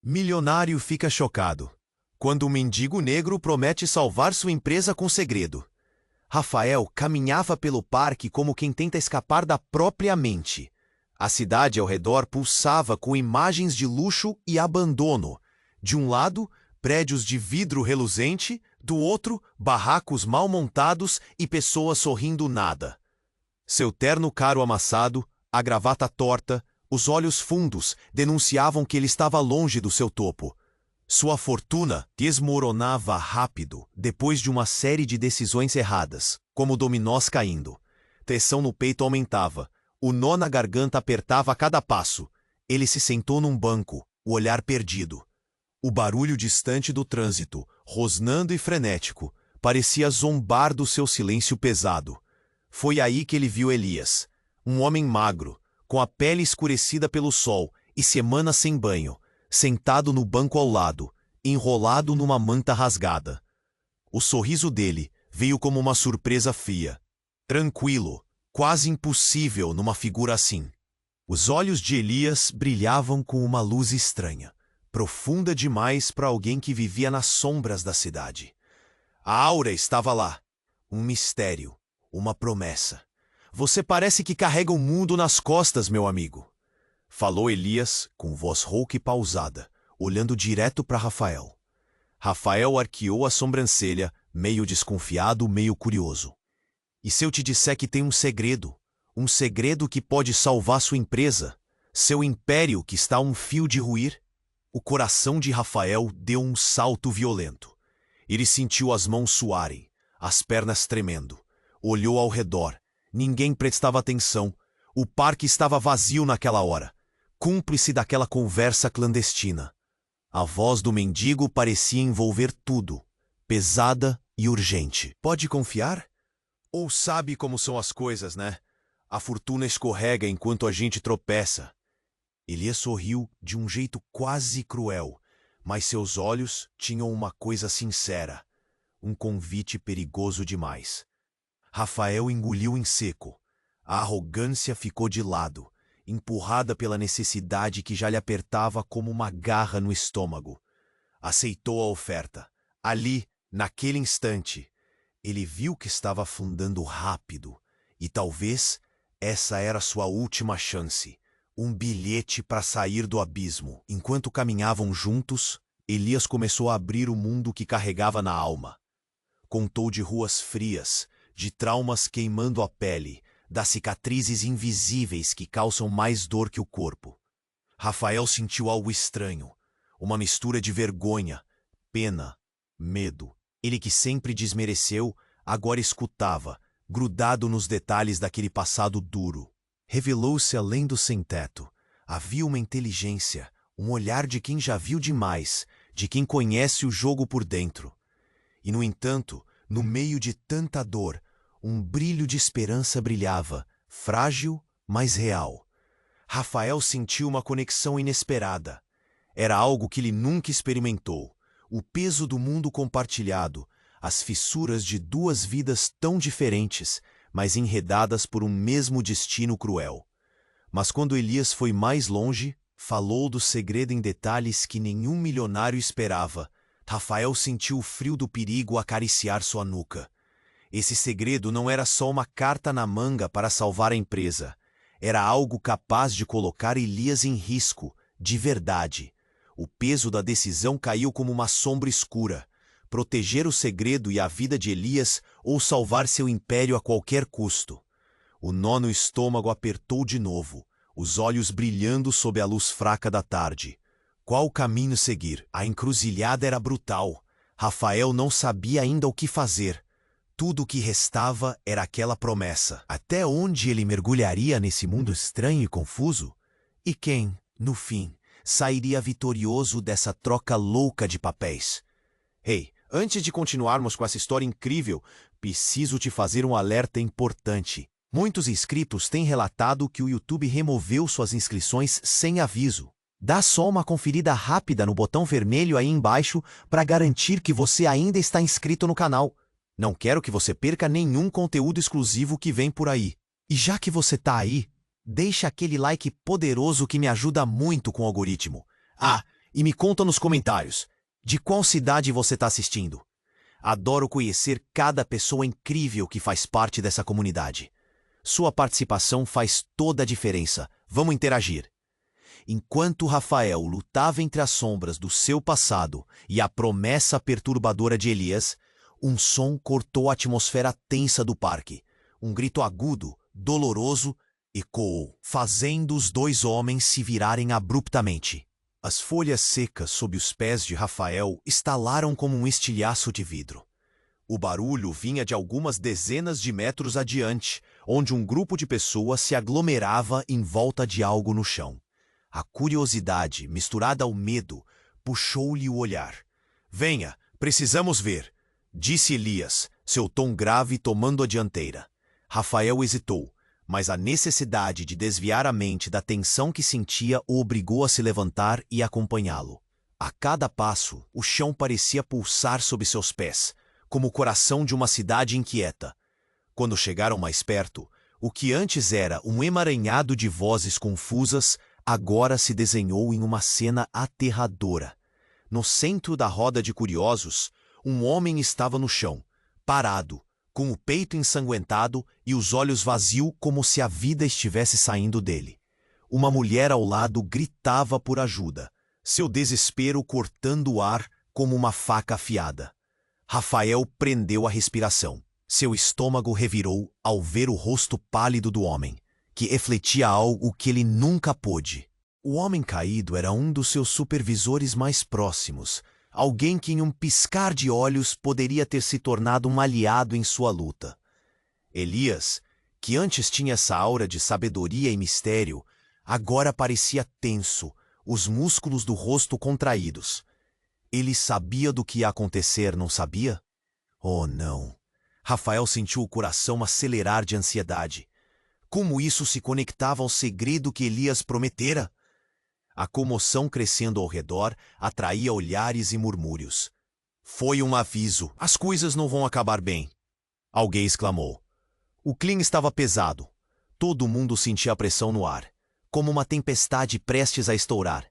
Milionário fica chocado quando um mendigo negro promete salvar sua empresa com segredo. Rafael caminhava pelo parque como quem tenta escapar da própria mente. A cidade ao redor pulsava com imagens de luxo e abandono. De um lado, prédios de vidro reluzente, do outro, barracos mal montados e pessoas sorrindo nada. Seu terno caro amassado, a gravata torta, os olhos fundos denunciavam que ele estava longe do seu topo. Sua fortuna desmoronava rápido depois de uma série de decisões erradas, como dominós caindo. Tensão no peito aumentava. O nó na garganta apertava a cada passo. Ele se sentou num banco, o olhar perdido. O barulho distante do trânsito, rosnando e frenético, parecia zombar do seu silêncio pesado. Foi aí que ele viu Elias, um homem magro, com a pele escurecida pelo sol e semanas sem banho, sentado no banco ao lado, enrolado numa manta rasgada. O sorriso dele veio como uma surpresa fria. Tranquilo, quase impossível numa figura assim. Os olhos de Elias brilhavam com uma luz estranha, profunda demais para alguém que vivia nas sombras da cidade. A aura estava lá, um mistério, uma promessa. Você parece que carrega o mundo nas costas, meu amigo. Falou Elias com voz rouca e pausada, olhando direto para Rafael. Rafael arqueou a sobrancelha, meio desconfiado, meio curioso. E se eu te disser que tem um segredo que pode salvar sua empresa, seu império que está a um fio de ruir? O coração de Rafael deu um salto violento. Ele sentiu as mãos suarem, as pernas tremendo. Olhou ao redor. Ninguém prestava atenção. O parque estava vazio naquela hora, cúmplice daquela conversa clandestina. A voz do mendigo parecia envolver tudo, pesada e urgente. Pode confiar? Ou sabe como são as coisas, né? A fortuna escorrega enquanto a gente tropeça. Elias sorriu de um jeito quase cruel, mas seus olhos tinham uma coisa sincera, um convite perigoso demais. Rafael engoliu em seco. A arrogância ficou de lado, empurrada pela necessidade que já lhe apertava como uma garra no estômago. Aceitou a oferta. Ali, naquele instante, ele viu que estava afundando rápido, e talvez essa era sua última chance, um bilhete para sair do abismo. Enquanto caminhavam juntos, Elias começou a abrir o mundo que carregava na alma. Contou de ruas frias, de traumas queimando a pele, das cicatrizes invisíveis que causam mais dor que o corpo. Rafael sentiu algo estranho, uma mistura de vergonha, pena, medo. Ele que sempre desmereceu, agora escutava, grudado nos detalhes daquele passado duro. Revelou-se além do sem-teto. Havia uma inteligência, um olhar de quem já viu demais, de quem conhece o jogo por dentro. E, no entanto, no meio de tanta dor, um brilho de esperança brilhava, frágil, mas real. Rafael sentiu uma conexão inesperada. Era algo que ele nunca experimentou. O peso do mundo compartilhado, as fissuras de duas vidas tão diferentes, mas enredadas por um mesmo destino cruel. Mas quando Elias foi mais longe, falou do segredo em detalhes que nenhum milionário esperava. Rafael sentiu o frio do perigo acariciar sua nuca. Esse segredo não era só uma carta na manga para salvar a empresa. Era algo capaz de colocar Elias em risco, de verdade. O peso da decisão caiu como uma sombra escura. Proteger o segredo e a vida de Elias ou salvar seu império a qualquer custo. O nó no estômago apertou de novo, os olhos brilhando sob a luz fraca da tarde. Qual caminho seguir? A encruzilhada era brutal. Rafael não sabia ainda o que fazer. Tudo o que restava era aquela promessa. Até onde ele mergulharia nesse mundo estranho e confuso? E quem, no fim, sairia vitorioso dessa troca louca de papéis? Hey, antes de continuarmos com essa história incrível, preciso te fazer um alerta importante. Muitos inscritos têm relatado que o YouTube removeu suas inscrições sem aviso. Dá só uma conferida rápida no botão vermelho aí embaixo para garantir que você ainda está inscrito no canal. Não quero que você perca nenhum conteúdo exclusivo que vem por aí. E já que você tá aí, deixa aquele like poderoso que me ajuda muito com o algoritmo. Ah, E me conta nos comentários, de qual cidade você está assistindo? Adoro conhecer cada pessoa incrível que faz parte dessa comunidade. Sua participação faz toda a diferença. Vamos interagir. Enquanto Rafael lutava entre as sombras do seu passado e a promessa perturbadora de Elias, um som cortou a atmosfera tensa do parque. Um grito agudo, doloroso, ecoou, fazendo os dois homens se virarem abruptamente. As folhas secas sob os pés de Rafael estalaram como um estilhaço de vidro. O barulho vinha de algumas dezenas de metros adiante, onde um grupo de pessoas se aglomerava em volta de algo no chão. A curiosidade, misturada ao medo, puxou-lhe o olhar. "Venha, precisamos ver", disse Elias, seu tom grave tomando a dianteira. Rafael hesitou, mas a necessidade de desviar a mente da tensão que sentia o obrigou a se levantar e acompanhá-lo. A cada passo, o chão parecia pulsar sob seus pés, como o coração de uma cidade inquieta. Quando chegaram mais perto, o que antes era um emaranhado de vozes confusas, agora se desenhou em uma cena aterradora. No centro da roda de curiosos, um homem estava no chão, parado, com o peito ensanguentado e os olhos vazios como se a vida estivesse saindo dele. Uma mulher ao lado gritava por ajuda, seu desespero cortando o ar como uma faca afiada. Rafael prendeu a respiração. Seu estômago revirou ao ver o rosto pálido do homem, que refletia algo que ele nunca pôde. O homem caído era um dos seus supervisores mais próximos, alguém que em um piscar de olhos poderia ter se tornado um aliado em sua luta. Elias, que antes tinha essa aura de sabedoria e mistério, agora parecia tenso, os músculos do rosto contraídos. Ele sabia do que ia acontecer, não sabia? Oh, não! Rafael sentiu o coração acelerar de ansiedade. Como isso se conectava ao segredo que Elias prometera? A comoção crescendo ao redor atraía olhares e murmúrios. "Foi um aviso. As coisas não vão acabar bem", alguém exclamou. O clima estava pesado. Todo mundo sentia a pressão no ar, como uma tempestade prestes a estourar.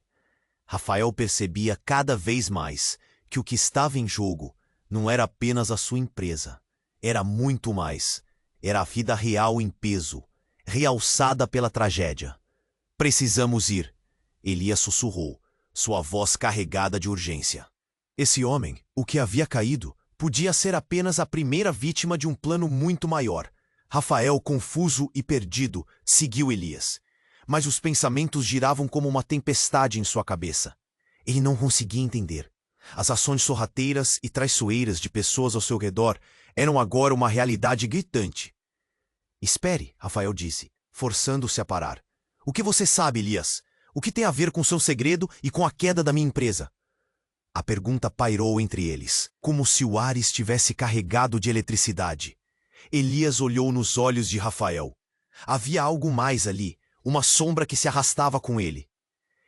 Rafael percebia cada vez mais que o que estava em jogo não era apenas a sua empresa. Era muito mais. Era a vida real em peso, realçada pela tragédia. "Precisamos ir", Elias sussurrou, sua voz carregada de urgência. Esse homem, o que havia caído, podia ser apenas a primeira vítima de um plano muito maior. Rafael, confuso e perdido, seguiu Elias. Mas os pensamentos giravam como uma tempestade em sua cabeça. Ele não conseguia entender. As ações sorrateiras e traiçoeiras de pessoas ao seu redor eram agora uma realidade gritante. "Espere", Rafael disse, forçando-se a parar. "O que você sabe, Elias? O que tem a ver com seu segredo e com a queda da minha empresa?" A pergunta pairou entre eles, como se o ar estivesse carregado de eletricidade. Elias olhou nos olhos de Rafael. Havia algo mais ali, uma sombra que se arrastava com ele.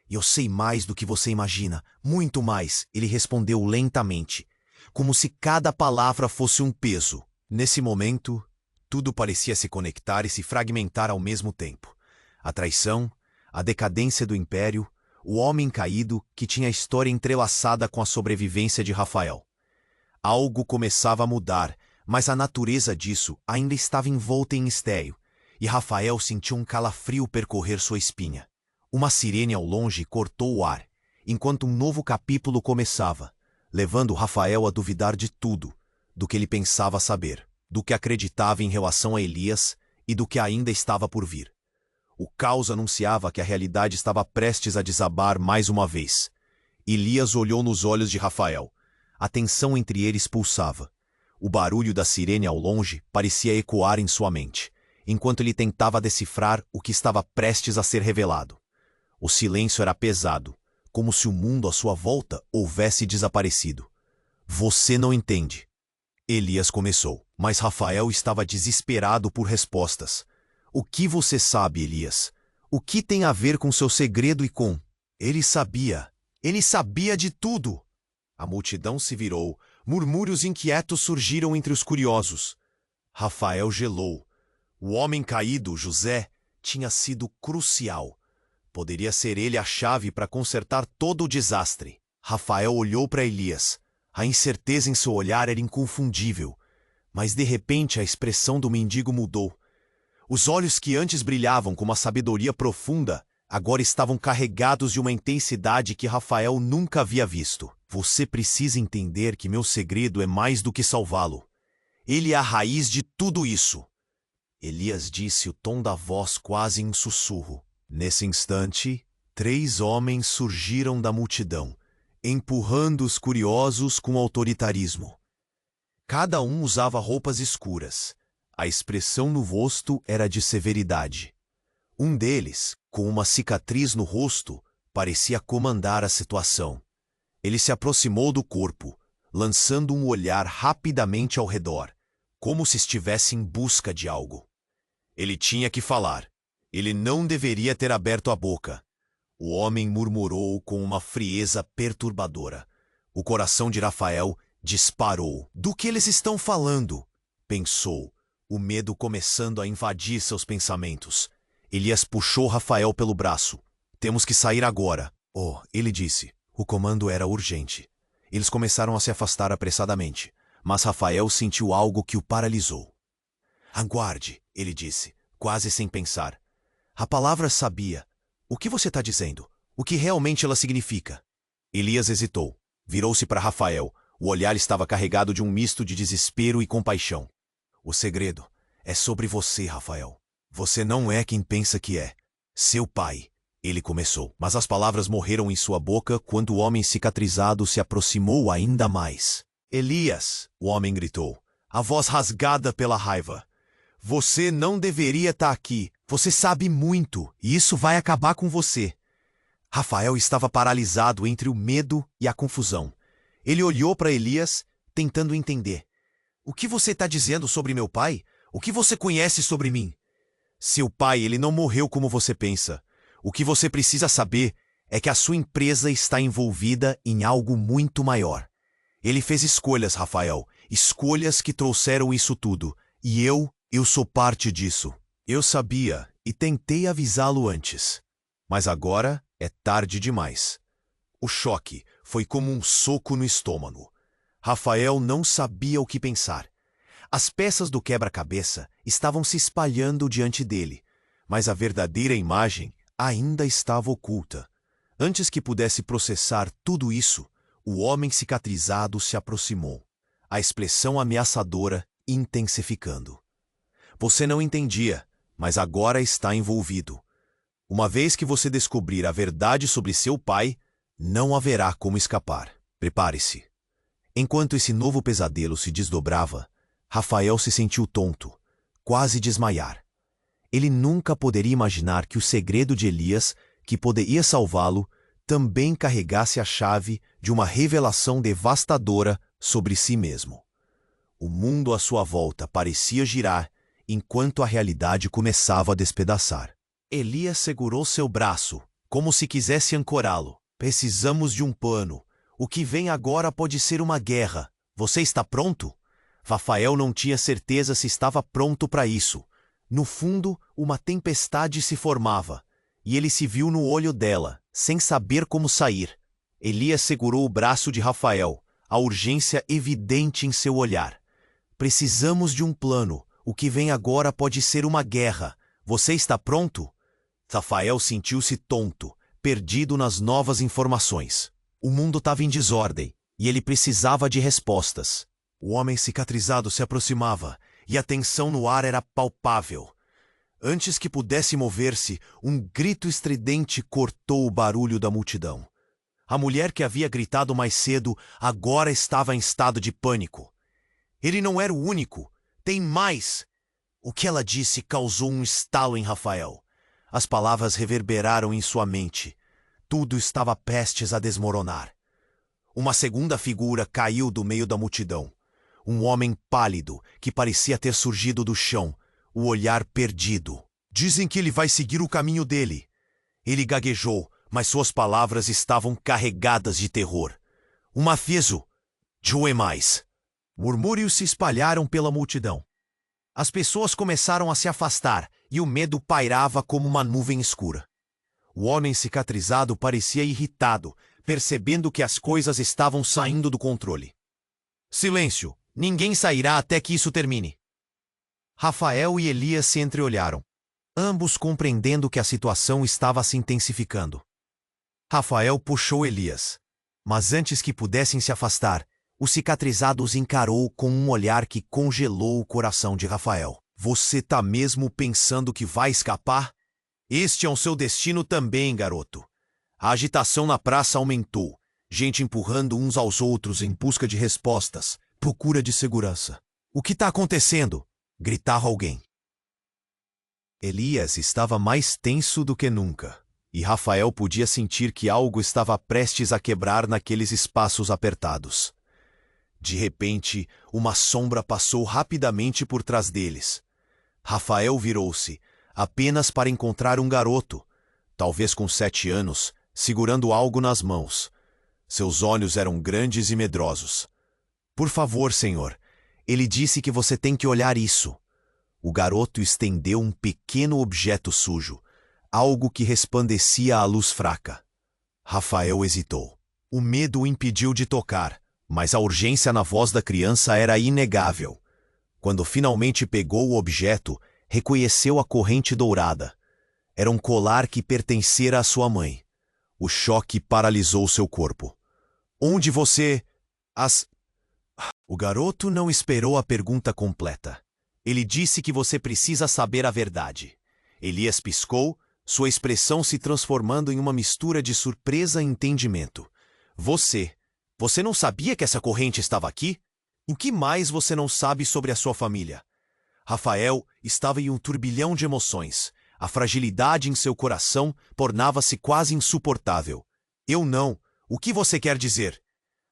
"Eu sei mais do que você imagina, muito mais", ele respondeu lentamente, como se cada palavra fosse um peso. Nesse momento, tudo parecia se conectar e se fragmentar ao mesmo tempo. A traição, a decadência do império, o homem caído que tinha a história entrelaçada com a sobrevivência de Rafael. Algo começava a mudar, mas a natureza disso ainda estava envolta em mistério, e Rafael sentiu um calafrio percorrer sua espinha. Uma sirene ao longe cortou o ar, enquanto um novo capítulo começava, levando Rafael a duvidar de tudo, do que ele pensava saber, do que acreditava em relação a Elias e do que ainda estava por vir. O caos anunciava que a realidade estava prestes a desabar mais uma vez. Elias olhou nos olhos de Rafael. A tensão entre eles pulsava. O barulho da sirene ao longe parecia ecoar em sua mente, enquanto ele tentava decifrar o que estava prestes a ser revelado. O silêncio era pesado, como se o mundo à sua volta houvesse desaparecido. "Você não entende", Elias começou, mas Rafael estava desesperado por respostas. "O que você sabe, Elias? O que tem a ver com seu segredo e com..." Ele sabia de tudo! A multidão se virou, murmúrios inquietos surgiram entre os curiosos. Rafael gelou. O homem caído, José, tinha sido crucial. Poderia ser ele a chave para consertar todo o desastre. Rafael olhou para Elias. A incerteza em seu olhar era inconfundível. Mas de repente a expressão do mendigo mudou. Os olhos que antes brilhavam com uma sabedoria profunda, agora estavam carregados de uma intensidade que Rafael nunca havia visto. Você precisa entender que meu segredo é mais do que salvá-lo. Ele é a raiz de tudo isso. Elias disse, o tom da voz quase em sussurro. Nesse instante, 3 homens surgiram da multidão, empurrando os curiosos com autoritarismo. Cada um usava roupas escuras. A expressão no rosto era de severidade. Um deles, com uma cicatriz no rosto, parecia comandar a situação. Ele se aproximou do corpo, lançando um olhar rapidamente ao redor, como se estivesse em busca de algo. Ele tinha que falar. Ele não deveria ter aberto a boca. O homem murmurou com uma frieza perturbadora. O coração de Rafael disparou. Do que eles estão falando? Pensou, o medo começando a invadir seus pensamentos. Elias puxou Rafael pelo braço. Temos que sair agora. Oh, ele disse. O comando era urgente. Eles começaram a se afastar apressadamente, mas Rafael sentiu algo que o paralisou. Aguarde, ele disse, quase sem pensar. A palavra sabia. O que você está dizendo? O que realmente ela significa? Elias hesitou. Virou-se para Rafael. O olhar estava carregado de um misto de desespero e compaixão. O segredo é sobre você, Rafael. Você não é quem pensa que é. Seu pai. Ele começou, mas as palavras morreram em sua boca quando o homem cicatrizado se aproximou ainda mais. Elias, o homem gritou, a voz rasgada pela raiva. Você não deveria estar aqui. Você sabe muito, e isso vai acabar com você. Rafael estava paralisado entre o medo e a confusão. Ele olhou para Elias, tentando entender. O que você está dizendo sobre meu pai? O que você conhece sobre mim? Seu pai, ele não morreu como você pensa. O que você precisa saber é que a sua empresa está envolvida em algo muito maior. Ele fez escolhas, Rafael, escolhas que trouxeram isso tudo. E eu sou parte disso. Eu sabia e tentei avisá-lo antes. Mas agora é tarde demais. O choque foi como um soco no estômago. Rafael não sabia o que pensar. As peças do quebra-cabeça estavam se espalhando diante dele, mas a verdadeira imagem ainda estava oculta. Antes que pudesse processar tudo isso, o homem cicatrizado se aproximou, a expressão ameaçadora intensificando. Você não entendia, mas agora está envolvido. Uma vez que você descobrir a verdade sobre seu pai, não haverá como escapar. Prepare-se. Enquanto esse novo pesadelo se desdobrava, Rafael se sentiu tonto, quase desmaiar. Ele nunca poderia imaginar que o segredo de Elias, que poderia salvá-lo, também carregasse a chave de uma revelação devastadora sobre si mesmo. O mundo à sua volta parecia girar, enquanto a realidade começava a despedaçar. Elias segurou seu braço, como se quisesse ancorá-lo. Precisamos de um plano. O que vem agora pode ser uma guerra. Você está pronto? Rafael não tinha certeza se estava pronto para isso. No fundo, uma tempestade se formava, e ele se viu no olho dela, sem saber como sair. Elias segurou o braço de Rafael, a urgência evidente em seu olhar. Precisamos de um plano. O que vem agora pode ser uma guerra. Você está pronto? Rafael sentiu-se tonto, perdido nas novas informações. O mundo estava em desordem, e ele precisava de respostas. O homem cicatrizado se aproximava, e a tensão no ar era palpável. Antes que pudesse mover-se, um grito estridente cortou o barulho da multidão. A mulher que havia gritado mais cedo agora estava em estado de pânico. Ele não era o único. Tem mais! O que ela disse causou um estalo em Rafael. As palavras reverberaram em sua mente. Tudo estava prestes a desmoronar. Uma segunda figura caiu do meio da multidão. Um homem pálido que parecia ter surgido do chão, o olhar perdido. Dizem que ele vai seguir o caminho dele. Ele gaguejou, mas suas palavras estavam carregadas de terror. Um mafioso. Joe mais. Murmúrios se espalharam pela multidão. As pessoas começaram a se afastar e o medo pairava como uma nuvem escura. O homem cicatrizado parecia irritado, percebendo que as coisas estavam saindo do controle. Silêncio! Ninguém sairá até que isso termine. Rafael e Elias se entreolharam, ambos compreendendo que a situação estava se intensificando. Rafael puxou Elias, mas antes que pudessem se afastar, o cicatrizado os encarou com um olhar que congelou o coração de Rafael. Você tá mesmo pensando que vai escapar? Este é o seu destino também, garoto. A agitação na praça aumentou, gente empurrando uns aos outros em busca de respostas, procura de segurança. O que está acontecendo? Gritava alguém. Elias estava mais tenso do que nunca, e Rafael podia sentir que algo estava prestes a quebrar naqueles espaços apertados. De repente, uma sombra passou rapidamente por trás deles. Rafael virou-se, apenas para encontrar um garoto, talvez com 7 anos, segurando algo nas mãos. Seus olhos eram grandes e medrosos. Por favor, senhor, ele disse que você tem que olhar isso. O garoto estendeu um pequeno objeto sujo, algo que resplandecia à luz fraca. Rafael hesitou. O medo o impediu de tocar, mas a urgência na voz da criança era inegável. Quando finalmente pegou o objeto, reconheceu a corrente dourada. Era um colar que pertencera à sua mãe. O choque paralisou seu corpo. Onde você... O garoto não esperou a pergunta completa. Ele disse que você precisa saber a verdade. Elias piscou, sua expressão se transformando em uma mistura de surpresa e entendimento. Você não sabia que essa corrente estava aqui? O que mais você não sabe sobre a sua família? Rafael estava em um turbilhão de emoções. A fragilidade em seu coração tornava-se quase insuportável. Eu não. O que você quer dizer?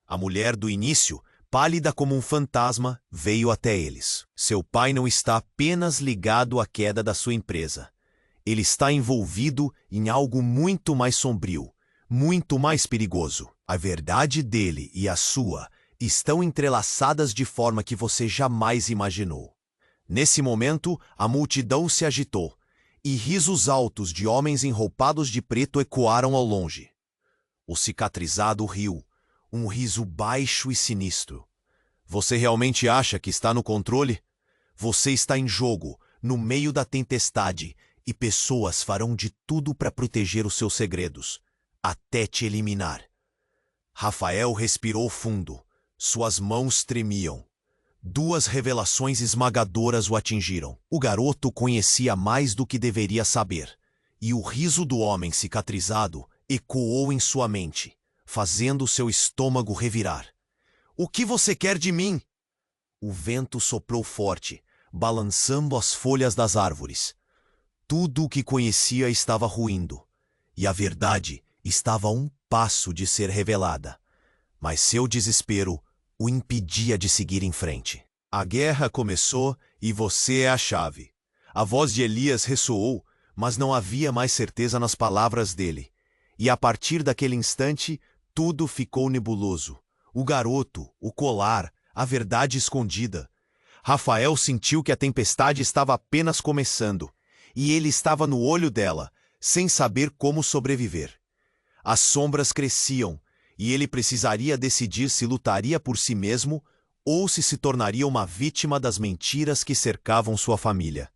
A mulher do início, pálida como um fantasma, veio até eles. Seu pai não está apenas ligado à queda da sua empresa. Ele está envolvido em algo muito mais sombrio, muito mais perigoso. A verdade dele e a sua estão entrelaçadas de forma que você jamais imaginou. Nesse momento, a multidão se agitou, e risos altos de homens enroupados de preto ecoaram ao longe. O cicatrizado riu, um riso baixo e sinistro. Você realmente acha que está no controle? Você está em jogo, no meio da tempestade, e pessoas farão de tudo para proteger os seus segredos, até te eliminar. Rafael respirou fundo. Suas mãos tremiam. 2 revelações esmagadoras o atingiram. O garoto conhecia mais do que deveria saber, e o riso do homem cicatrizado ecoou em sua mente, fazendo seu estômago revirar. O que você quer de mim? O vento soprou forte, balançando as folhas das árvores. Tudo o que conhecia estava ruindo, e a verdade estava a um passo de ser revelada. Mas seu desespero o impedia de seguir em frente. A guerra começou e você é a chave. A voz de Elias ressoou, mas não havia mais certeza nas palavras dele. E a partir daquele instante, tudo ficou nebuloso. O garoto, o colar, a verdade escondida. Rafael sentiu que a tempestade estava apenas começando, e ele estava no olho dela, sem saber como sobreviver. As sombras cresciam, e ele precisaria decidir se lutaria por si mesmo ou se tornaria uma vítima das mentiras que cercavam sua família.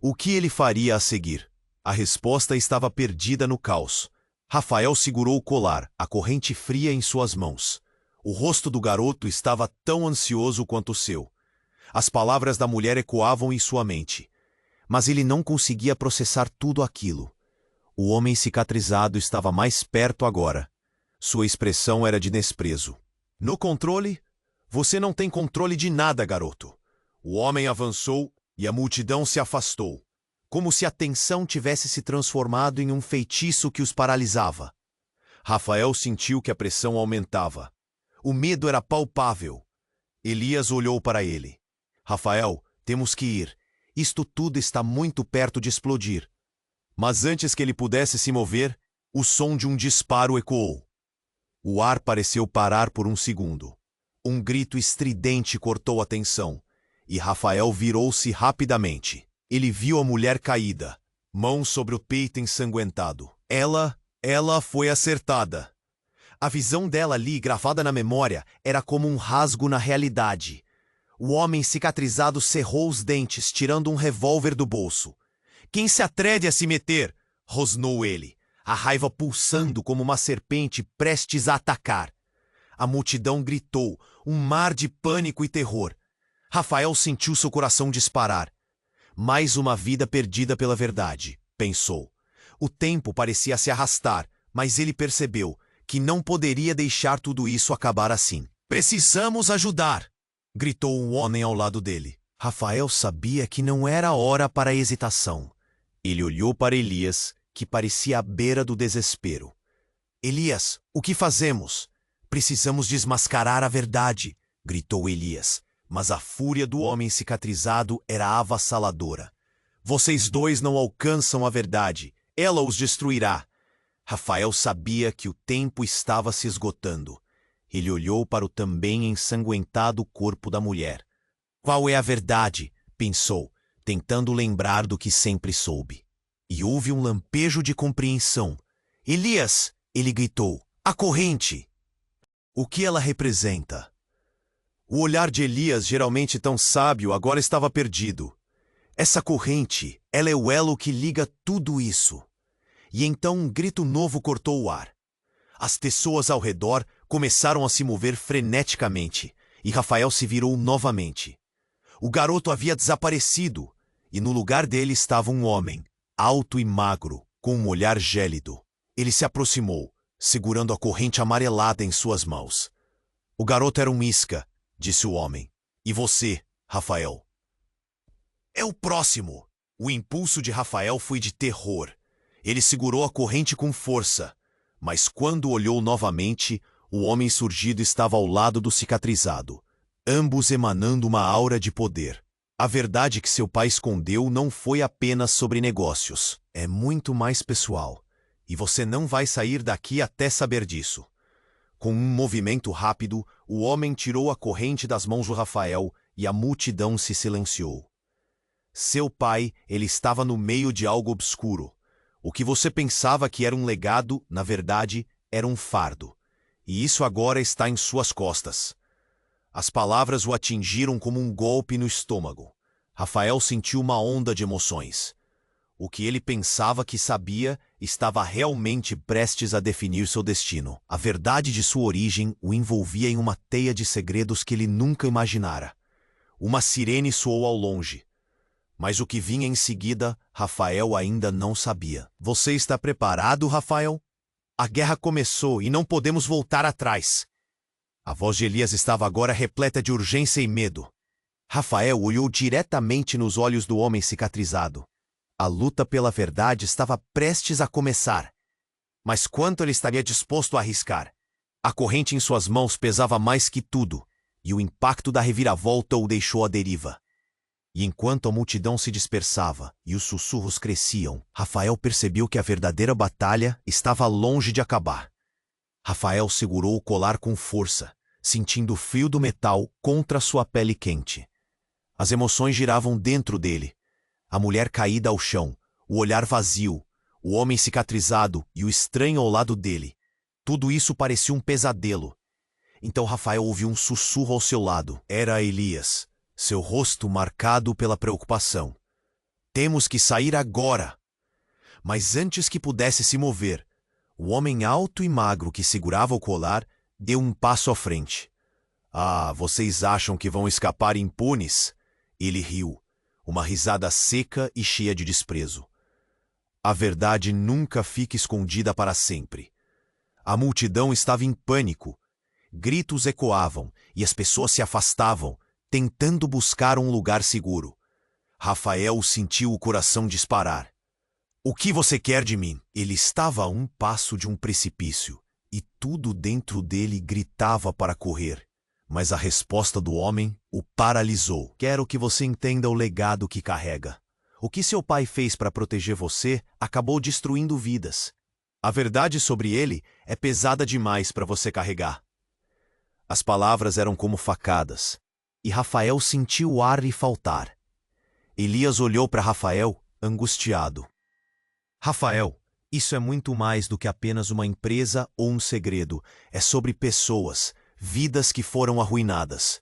O que ele faria a seguir? A resposta estava perdida no caos. Rafael segurou o colar, a corrente fria em suas mãos. O rosto do garoto estava tão ansioso quanto o seu. As palavras da mulher ecoavam em sua mente, mas ele não conseguia processar tudo aquilo. O homem cicatrizado estava mais perto agora. Sua expressão era de desprezo. No controle? Você não tem controle de nada, garoto. O homem avançou e a multidão se afastou, como se a tensão tivesse se transformado em um feitiço que os paralisava. Rafael sentiu que a pressão aumentava. O medo era palpável. Elias olhou para ele. Rafael, temos que ir. Isto tudo está muito perto de explodir. Mas antes que ele pudesse se mover, o som de um disparo ecoou. O ar pareceu parar por um segundo. Um grito estridente cortou a tensão, e Rafael virou-se rapidamente. Ele viu a mulher caída, mãos sobre o peito ensanguentado. Ela foi acertada. A visão dela ali, gravada na memória, era como um rasgo na realidade. O homem cicatrizado cerrou os dentes, tirando um revólver do bolso. Quem se atreve a se meter? Rosnou ele, a raiva pulsando como uma serpente prestes a atacar. A multidão gritou, um mar de pânico e terror. Rafael sentiu seu coração disparar. Mais uma vida perdida pela verdade, pensou. O tempo parecia se arrastar, mas ele percebeu que não poderia deixar tudo isso acabar assim. Precisamos ajudar! Gritou um homem ao lado dele. Rafael sabia que não era hora para a hesitação. Ele olhou para Elias, que parecia à beira do desespero. Elias, o que fazemos? Precisamos desmascarar a verdade, gritou Elias. Mas a fúria do homem cicatrizado era avassaladora. Vocês dois não alcançam a verdade. Ela os destruirá. Rafael sabia que o tempo estava se esgotando. Ele olhou para o também ensanguentado corpo da mulher. Qual é a verdade? Pensou, tentando lembrar do que sempre soube. E houve um lampejo de compreensão. Elias! Ele gritou. A corrente! O que ela representa? O olhar de Elias, geralmente tão sábio, agora estava perdido. Essa corrente, ela é o elo que liga tudo isso. E então um grito novo cortou o ar. As pessoas ao redor começaram a se mover freneticamente, e Rafael se virou novamente. O garoto havia desaparecido, e no lugar dele estava um homem, alto e magro, com um olhar gélido. Ele se aproximou, segurando a corrente amarelada em suas mãos. O garoto era um isca, disse o homem. E você, Rafael? É o próximo. O impulso de Rafael foi de terror. Ele segurou a corrente com força, mas quando olhou novamente, o homem surgido estava ao lado do cicatrizado, ambos emanando uma aura de poder. A verdade que seu pai escondeu não foi apenas sobre negócios. É muito mais pessoal. E você não vai sair daqui até saber disso. Com um movimento rápido, o homem tirou a corrente das mãos do Rafael e a multidão se silenciou. Seu pai, ele estava no meio de algo obscuro. O que você pensava que era um legado, na verdade, era um fardo. E isso agora está em suas costas. As palavras o atingiram como um golpe no estômago. Rafael sentiu uma onda de emoções. O que ele pensava que sabia estava realmente prestes a definir seu destino. A verdade de sua origem o envolvia em uma teia de segredos que ele nunca imaginara. Uma sirene soou ao longe. Mas o que vinha em seguida, Rafael ainda não sabia. Você está preparado, Rafael? A guerra começou e não podemos voltar atrás. A voz de Elias estava agora repleta de urgência e medo. Rafael olhou diretamente nos olhos do homem cicatrizado. A luta pela verdade estava prestes a começar. Mas quanto ele estaria disposto a arriscar? A corrente em suas mãos pesava mais que tudo, e o impacto da reviravolta o deixou à deriva. E enquanto a multidão se dispersava e os sussurros cresciam, Rafael percebeu que a verdadeira batalha estava longe de acabar. Rafael segurou o colar com força, sentindo o frio do metal contra sua pele quente. As emoções giravam dentro dele. A mulher caída ao chão, o olhar vazio, o homem cicatrizado e o estranho ao lado dele. Tudo isso parecia um pesadelo. Então Rafael ouviu um sussurro ao seu lado. Era Elias, seu rosto marcado pela preocupação. Temos que sair agora. Mas antes que pudesse se mover, o homem alto e magro que segurava o colar deu um passo à frente. Ah, vocês acham que vão escapar impunes? Ele riu, uma risada seca e cheia de desprezo. A verdade nunca fica escondida para sempre. A multidão estava em pânico. Gritos ecoavam e as pessoas se afastavam, tentando buscar um lugar seguro. Rafael sentiu o coração disparar. O que você quer de mim? Ele estava a um passo de um precipício, e tudo dentro dele gritava para correr. Mas a resposta do homem o paralisou. Quero que você entenda o legado que carrega. O que seu pai fez para proteger você acabou destruindo vidas. A verdade sobre ele é pesada demais para você carregar. As palavras eram como facadas, e Rafael sentiu o ar lhe faltar. Elias olhou para Rafael, angustiado. Rafael, Isso é muito mais do que apenas uma empresa ou um segredo. É sobre pessoas, vidas que foram arruinadas.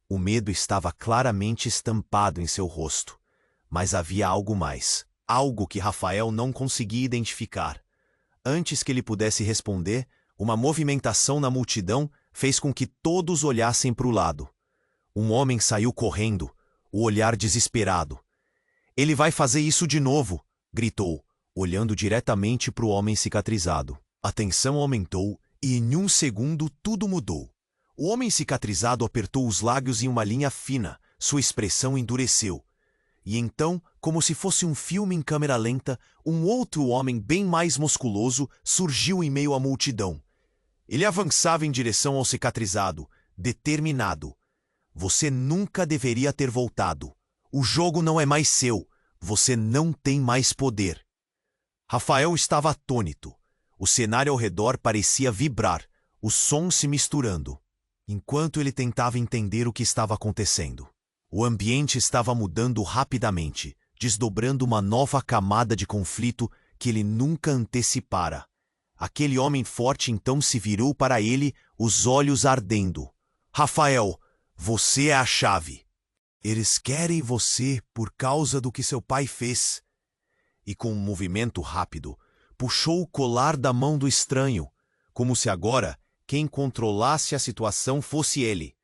O medo estava claramente estampado em seu rosto. Mas havia algo mais. Algo que Rafael não conseguia identificar. Antes que ele pudesse responder, uma movimentação na multidão fez com que todos olhassem para o lado. Um homem saiu correndo, o olhar desesperado. "Ele vai fazer isso de novo!" gritou, olhando diretamente para o homem cicatrizado. A tensão aumentou e em um segundo tudo mudou. O homem cicatrizado apertou os lábios em uma linha fina, sua expressão endureceu. E então, como se fosse um filme em câmera lenta, um outro homem bem mais musculoso surgiu em meio à multidão. Ele avançava em direção ao cicatrizado, determinado. "Você nunca deveria ter voltado. O jogo não é mais seu. Você não tem mais poder." Rafael estava atônito. O cenário ao redor parecia vibrar, os sons se misturando. Enquanto ele tentava entender o que estava acontecendo, o ambiente estava mudando rapidamente, desdobrando uma nova camada de conflito que ele nunca antecipara. Aquele homem forte então se virou para ele, os olhos ardendo. "Rafael, você é a chave. Eles querem você por causa do que seu pai fez." E com um movimento rápido, puxou o colar da mão do estranho, como se agora quem controlasse a situação fosse ele.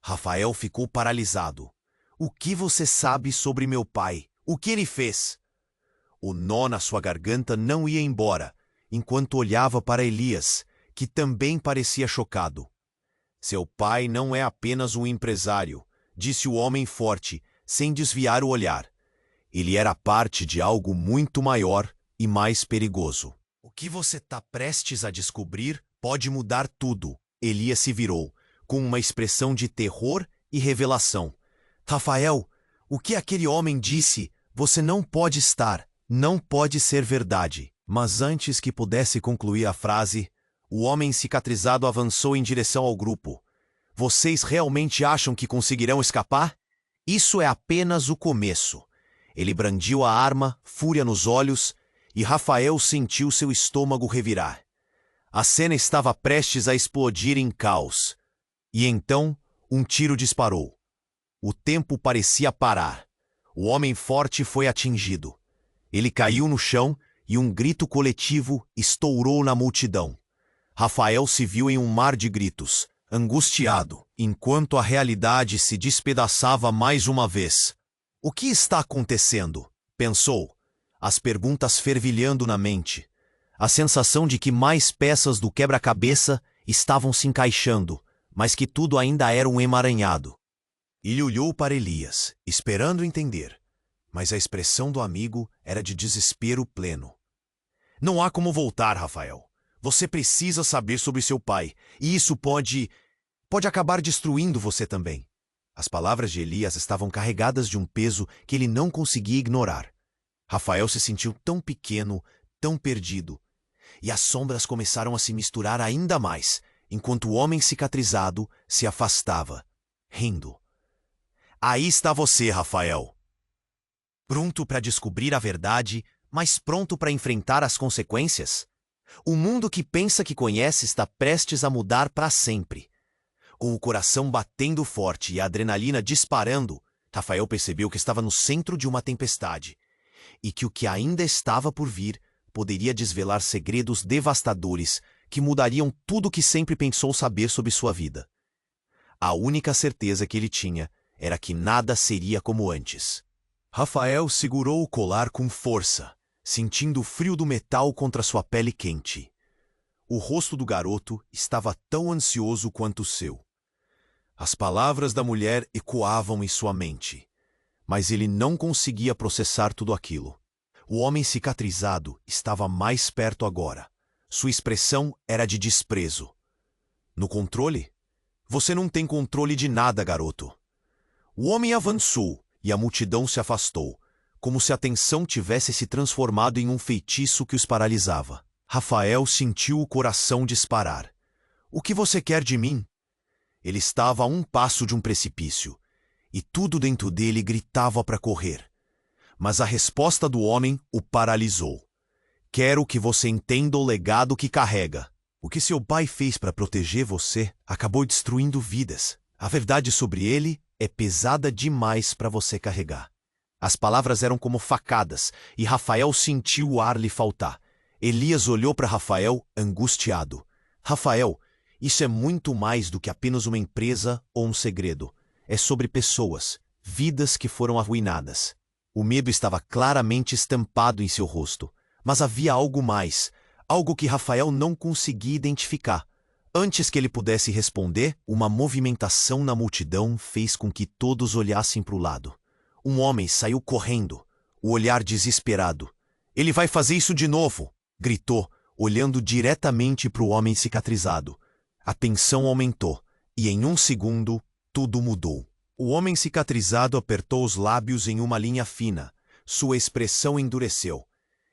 Rafael ficou paralisado. "O que você sabe sobre meu pai? O que ele fez?" O nó na sua garganta não ia embora, enquanto olhava para Elias, que também parecia chocado. "Seu pai não é apenas um empresário", disse o homem forte, sem desviar o olhar. "Ele era parte de algo muito maior e mais perigoso." "O que você está prestes a descobrir pode mudar tudo." Elias se virou, com uma expressão de terror e revelação. "Rafael, o que aquele homem disse, você não pode estar, não pode ser verdade." Mas antes que pudesse concluir a frase, o homem cicatrizado avançou em direção ao grupo. "Vocês realmente acham que conseguirão escapar? Isso é apenas o começo." Ele brandiu a arma, fúria nos olhos, e Rafael sentiu seu estômago revirar. A cena estava prestes a explodir em caos. E então, um tiro disparou. O tempo parecia parar. O homem forte foi atingido. Ele caiu no chão e um grito coletivo estourou na multidão. Rafael se viu em um mar de gritos, angustiado, enquanto a realidade se despedaçava mais uma vez. "O que está acontecendo?" pensou, as perguntas fervilhando na mente. A sensação de que mais peças do quebra-cabeça estavam se encaixando, mas que tudo ainda era um emaranhado. Ele olhou para Elias, esperando entender, mas a expressão do amigo era de desespero pleno. "Não há como voltar, Rafael. Você precisa saber sobre seu pai, e isso pode acabar destruindo você também." As palavras de Elias estavam carregadas de um peso que ele não conseguia ignorar. Rafael se sentiu tão pequeno, tão perdido. E as sombras começaram a se misturar ainda mais, enquanto o homem cicatrizado se afastava, rindo. "Aí está você, Rafael. Pronto para descobrir a verdade, mas pronto para enfrentar as consequências? O mundo que pensa que conhece está prestes a mudar para sempre." Com o coração batendo forte e a adrenalina disparando, Rafael percebeu que estava no centro de uma tempestade e que o que ainda estava por vir poderia desvelar segredos devastadores que mudariam tudo o que sempre pensou saber sobre sua vida. A única certeza que ele tinha era que nada seria como antes. Rafael segurou o colar com força, sentindo o frio do metal contra sua pele quente. O rosto do garoto estava tão ansioso quanto o seu. As palavras da mulher ecoavam em sua mente, mas ele não conseguia processar tudo aquilo. O homem cicatrizado estava mais perto agora. Sua expressão era de desprezo. "No controle? Você não tem controle de nada, garoto." O homem avançou e a multidão se afastou, como se a tensão tivesse se transformado em um feitiço que os paralisava. Rafael sentiu o coração disparar. "O que você quer de mim?" Ele estava a um passo de um precipício, e tudo dentro dele gritava para correr. Mas a resposta do homem o paralisou. Quero que você entenda o legado que carrega. O que seu pai fez para proteger você acabou destruindo vidas. A verdade sobre ele é pesada demais para você carregar. As palavras eram como facadas, e Rafael sentiu o ar lhe faltar. Elias olhou para Rafael, angustiado. Rafael, isso é muito mais do que apenas uma empresa ou um segredo. É sobre pessoas, vidas que foram arruinadas. O medo estava claramente estampado em seu rosto, mas havia algo mais, algo que Rafael não conseguia identificar. Antes que ele pudesse responder, uma movimentação na multidão fez com que todos olhassem para o lado. Um homem saiu correndo, o olhar desesperado. "Ele vai fazer isso de novo!" gritou, olhando diretamente para o homem cicatrizado. A tensão aumentou, e em um segundo, tudo mudou. O homem cicatrizado apertou os lábios em uma linha fina. Sua expressão endureceu.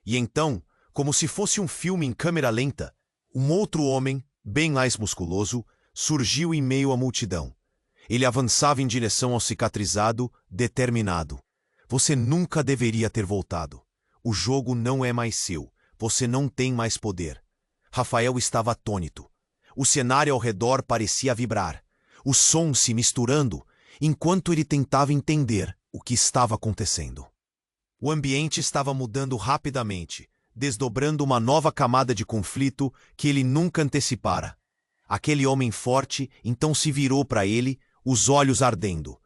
E então, como se fosse um filme em câmera lenta, um outro homem, bem mais musculoso, surgiu em meio à multidão. Ele avançava em direção ao cicatrizado, determinado. "Você nunca deveria ter voltado. O jogo não é mais seu. Você não tem mais poder." Rafael estava atônito. O cenário ao redor parecia vibrar, os sons se misturando, enquanto ele tentava entender o que estava acontecendo. O ambiente estava mudando rapidamente, desdobrando uma nova camada de conflito que ele nunca antecipara. Aquele homem forte então se virou para ele, os olhos ardendo.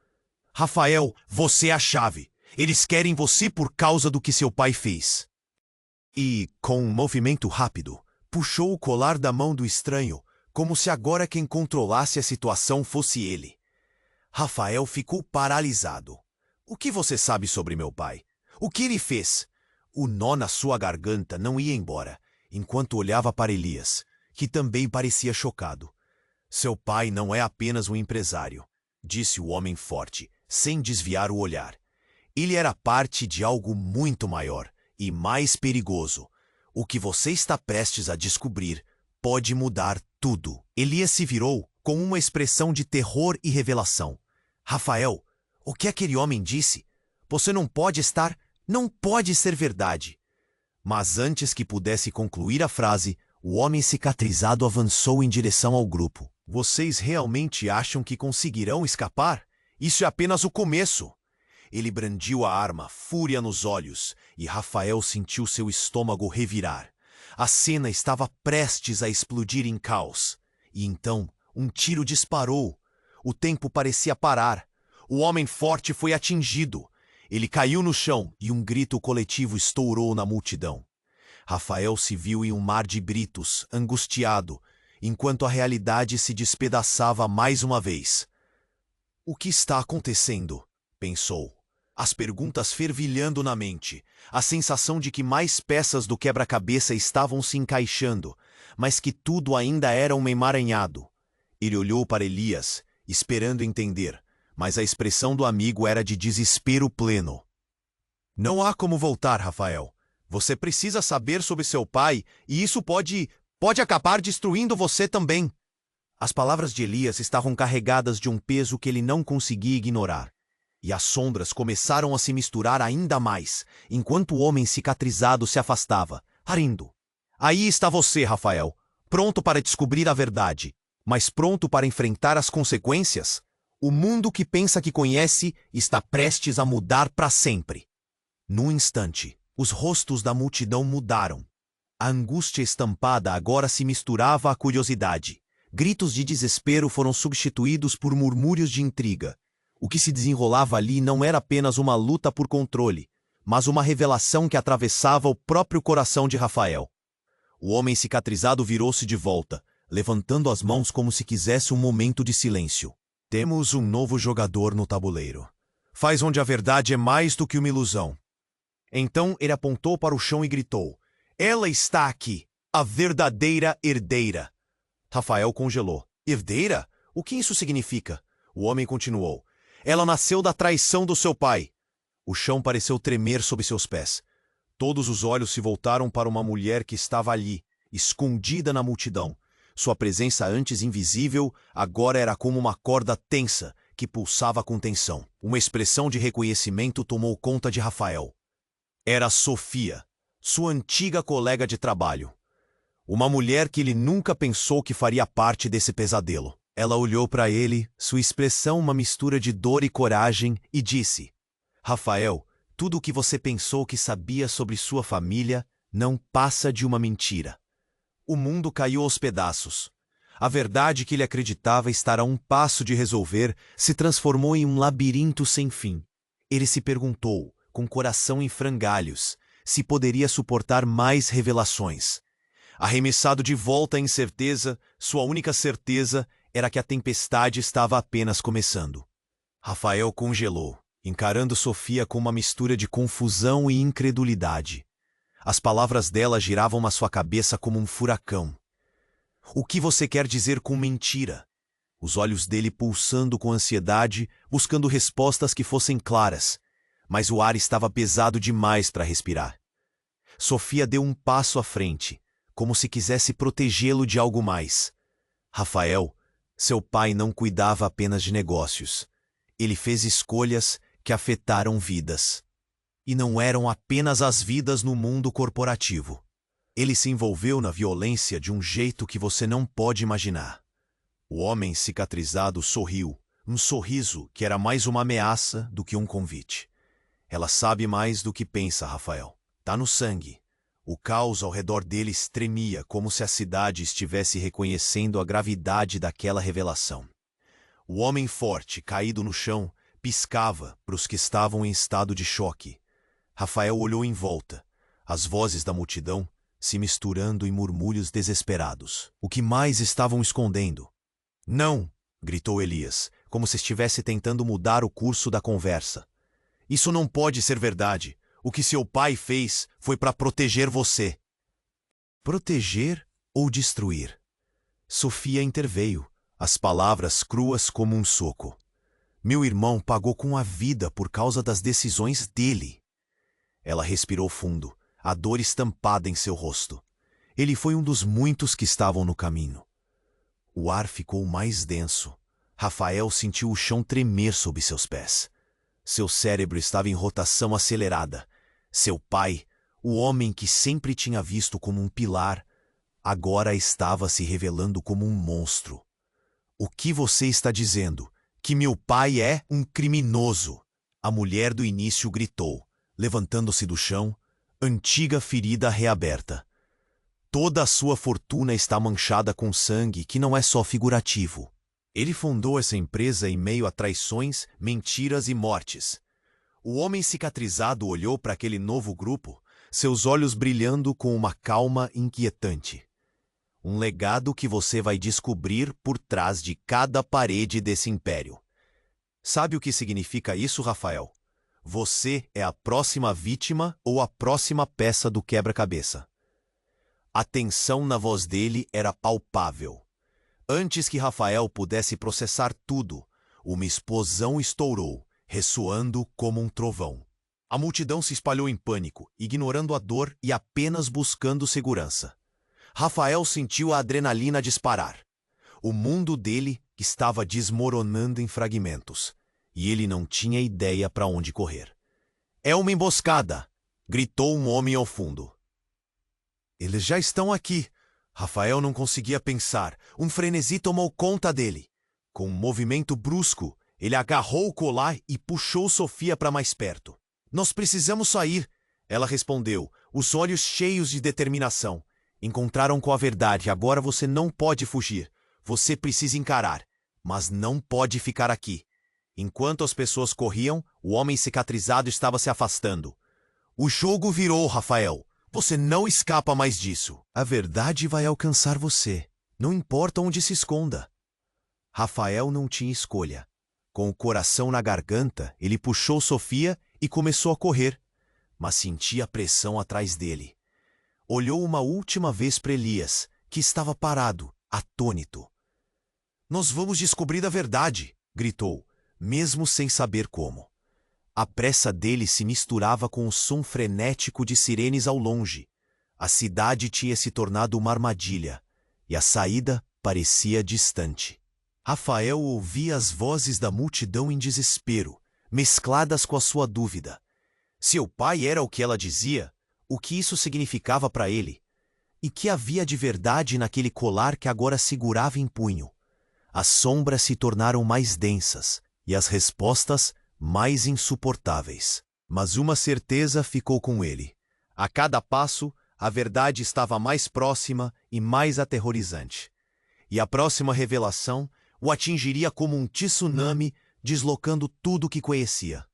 "Rafael, você é a chave. Eles querem você por causa do que seu pai fez." E, com um movimento rápido, puxou o colar da mão do estranho, como se agora quem controlasse a situação fosse ele. Rafael ficou paralisado. "O que você sabe sobre meu pai? O que ele fez?" O nó na sua garganta não ia embora, enquanto olhava para Elias, que também parecia chocado. "Seu pai não é apenas um empresário", disse o homem forte, sem desviar o olhar. "Ele era parte de algo muito maior e mais perigoso. O que você está prestes a descobrir pode mudar tudo." Elias se virou com uma expressão de terror e revelação. "Rafael, o que aquele homem disse? Você não pode estar... Não pode ser verdade." Mas antes que pudesse concluir a frase, o homem cicatrizado avançou em direção ao grupo. "Vocês realmente acham que conseguirão escapar? Isso é apenas o começo." Ele brandiu a arma, fúria nos olhos, e Rafael sentiu seu estômago revirar. A cena estava prestes a explodir em caos. E então, um tiro disparou. O tempo parecia parar. O homem forte foi atingido. Ele caiu no chão e um grito coletivo estourou na multidão. Rafael se viu em um mar de gritos, angustiado, enquanto a realidade se despedaçava mais uma vez. "O que está acontecendo?" pensou. As perguntas fervilhando na mente, a sensação de que mais peças do quebra-cabeça estavam se encaixando, mas que tudo ainda era um emaranhado. Ele olhou para Elias, esperando entender, mas a expressão do amigo era de desespero pleno. "Não há como voltar, Rafael. Você precisa saber sobre seu pai, e isso pode acabar destruindo você também." As palavras de Elias estavam carregadas de um peso que ele não conseguia ignorar. E as sombras começaram a se misturar ainda mais, enquanto o homem cicatrizado se afastava, rindo. "Aí está você, Rafael, pronto para descobrir a verdade, mas pronto para enfrentar as consequências? O mundo que pensa que conhece está prestes a mudar para sempre." Num instante, os rostos da multidão mudaram. A angústia estampada agora se misturava à curiosidade. Gritos de desespero foram substituídos por murmúrios de intriga. O que se desenrolava ali não era apenas uma luta por controle, mas uma revelação que atravessava o próprio coração de Rafael. O homem cicatrizado virou-se de volta, levantando as mãos como se quisesse um momento de silêncio. "Temos um novo jogador no tabuleiro. Faz onde a verdade é mais do que uma ilusão." Então ele apontou para o chão e gritou: "Ela está aqui, a verdadeira herdeira." Rafael congelou. "Herdeira? O que isso significa?" O homem continuou: "Ela nasceu da traição do seu pai." O chão pareceu tremer sob seus pés. Todos os olhos se voltaram para uma mulher que estava ali, escondida na multidão. Sua presença antes invisível, agora era como uma corda tensa, que pulsava com tensão. Uma expressão de reconhecimento tomou conta de Rafael. Era Sofia. sua antiga colega de trabalho. Uma mulher que ele nunca pensou que faria parte desse pesadelo. Ela olhou para ele, sua expressão uma mistura de dor e coragem, e disse: Rafael, tudo o que você pensou que sabia sobre sua família não passa de uma mentira. O mundo caiu aos pedaços. A verdade que ele acreditava estar a um passo de resolver se transformou em um labirinto sem fim. Ele se perguntou, com o coração em frangalhos, se poderia suportar mais revelações. Arremessado de volta à incerteza, sua única certeza era que a tempestade estava apenas começando. Rafael congelou, encarando Sofia com uma mistura de confusão e incredulidade. As palavras dela giravam na sua cabeça como um furacão. O que você quer dizer com mentira? Os olhos dele pulsando com ansiedade, buscando respostas que fossem claras, mas o ar estava pesado demais para respirar. Sofia deu um passo à frente, como se quisesse protegê-lo de algo mais. Rafael, seu pai não cuidava apenas de negócios. Ele fez escolhas que afetaram vidas. E não eram apenas as vidas no mundo corporativo. Ele se envolveu na violência de um jeito que você não pode imaginar. O homem cicatrizado sorriu, um sorriso que era mais uma ameaça do que um convite. Ela sabe mais do que pensa, Rafael. Tá no sangue. O caos ao redor dele tremia como se a cidade estivesse reconhecendo a gravidade daquela revelação. O homem forte, caído no chão, piscava para os que estavam em estado de choque. Rafael olhou em volta, as vozes da multidão se misturando em murmúrios desesperados. O que mais estavam escondendo? Não! Gritou Elias, como se estivesse tentando mudar o curso da conversa. Isso não pode ser verdade. O que seu pai fez foi para proteger você. Proteger ou destruir? Sofia interveio, as palavras cruas como um soco. Meu irmão pagou com a vida por causa das decisões dele. Ela respirou fundo, a dor estampada em seu rosto. Ele foi um dos muitos que estavam no caminho. O ar ficou mais denso. Rafael sentiu o chão tremer sob seus pés. Seu cérebro estava em rotação acelerada. Seu pai, o homem que sempre tinha visto como um pilar, agora estava se revelando como um monstro. O que você está dizendo? Que meu pai é um criminoso? A mulher do início gritou, levantando-se do chão, antiga ferida reaberta. Toda a sua fortuna está manchada com sangue que não é só figurativo. Ele fundou essa empresa em meio a traições, mentiras e mortes. O homem cicatrizado olhou para aquele novo grupo, seus olhos brilhando com uma calma inquietante. Um legado que você vai descobrir por trás de cada parede desse império. Sabe o que significa isso, Rafael? Você é a próxima vítima ou a próxima peça do quebra-cabeça. A tensão na voz dele era palpável. Antes que Rafael pudesse processar tudo, uma explosão estourou, ressoando como um trovão. A multidão se espalhou em pânico, ignorando a dor e apenas buscando segurança. Rafael sentiu a adrenalina disparar. O mundo dele estava desmoronando em fragmentos, e ele não tinha ideia para onde correr. "É uma emboscada!" gritou um homem ao fundo. "Eles já estão aqui!" Rafael não conseguia pensar. Um frenesi tomou conta dele. Com um movimento brusco, ele agarrou o colar e puxou Sofia para mais perto. "Nós precisamos sair!" Ela respondeu, os olhos cheios de determinação. "Encontraram com a verdade, agora você não pode fugir. Você precisa encarar, mas não pode ficar aqui." Enquanto as pessoas corriam, o homem cicatrizado estava se afastando. "O jogo virou, Rafael. Você não escapa mais disso. A verdade vai alcançar você. Não importa onde se esconda." Rafael não tinha escolha. Com o coração na garganta, ele puxou Sofia e começou a correr, mas sentia a pressão atrás dele. Olhou uma última vez para Elias, que estava parado, atônito. "Nós vamos descobrir a verdade!" gritou, mesmo sem saber como. A pressa dele se misturava com o som frenético de sirenes ao longe. A cidade tinha se tornado uma armadilha, e a saída parecia distante. Rafael ouvia as vozes da multidão em desespero, mescladas com a sua dúvida. Seu pai era o que ela dizia? O que isso significava para ele? E que havia de verdade naquele colar que agora segurava em punho? As sombras se tornaram mais densas e as respostas mais insuportáveis. Mas uma certeza ficou com ele. A cada passo, a verdade estava mais próxima e mais aterrorizante. E a próxima revelação o atingiria como um tsunami, deslocando tudo o que conhecia.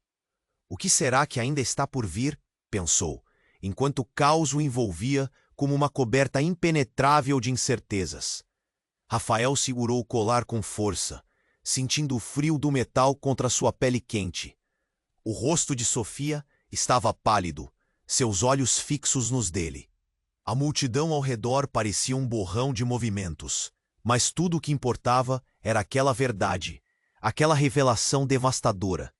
O que será que ainda está por vir? Pensou, enquanto o caos o envolvia como uma coberta impenetrável de incertezas. Rafael segurou o colar com força, sentindo o frio do metal contra sua pele quente. O rosto de Sofia estava pálido, seus olhos fixos nos dele. A multidão ao redor parecia um borrão de movimentos, mas tudo o que importava era aquela verdade, aquela revelação devastadora.